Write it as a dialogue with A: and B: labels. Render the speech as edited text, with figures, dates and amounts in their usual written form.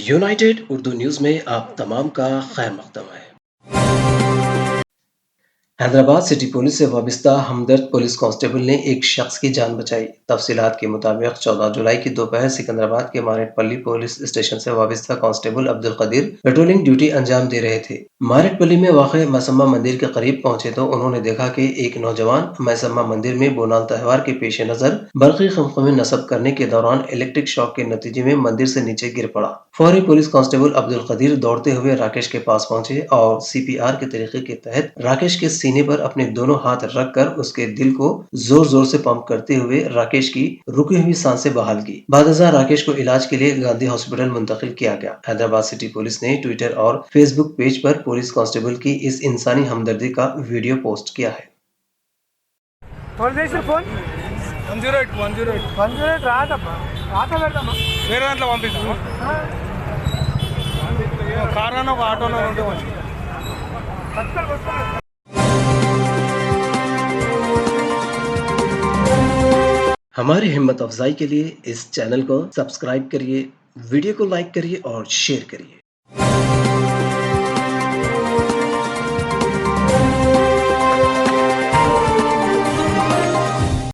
A: United Urdu news में आप तमाम का खैर मकदम है। हैदराबाद सिटी पुलिस से वाबस्ता हमदर्द पुलिस कांस्टेबल ने एक शख्स की जान बचाई। तफसीलात के मुताबिक 14 जुलाई की दोपहर सिकंदराबाद के मारेटपल्ली पुलिस स्टेशन से वाबस्ता constable Abdul Qadir patrolling duty अंजाम दे रहे थे। मारेटपल्ली में वाक़ मैसम्मा मंदिर के करीब पहुंचे तो उन्होंने देखा कि एक नौजवान मैसम्मा मंदिर में बोनाल त्यौहार के पेश नज़र बरक़ी खमखमी नस्ब करने के दौरान इलेक्ट्रिक शॉक के नतीजे में मंदिर से नीचे गिर पड़ा। फौरी पुलिस कांस्टेबल अब्दुल कदीर दौड़ते हुए राकेश के पास पहुंचे और CPR के तरीके के तहत राकेश के सीने पर अपने दोनों हाथ रखकर उसके दिल को जोर जोर से पंप करते हुए राकेश की रुकी हुई सांसें बहाल की। बादशाह राकेश को इलाज के लिए गांधी हॉस्पिटल मुंतकिल किया गया। हैदराबाद सिटी पुलिस ने ट्विटर और फेसबुक पेज पर पुलिस कांस्टेबल की इस इंसानी हमदर्दी का वीडियो पोस्ट किया है। हमारी हिम्मत अफजाई के लिए इस चैनल को सब्सक्राइब करिए, वीडियो को लाइक करिए और शेयर करिए।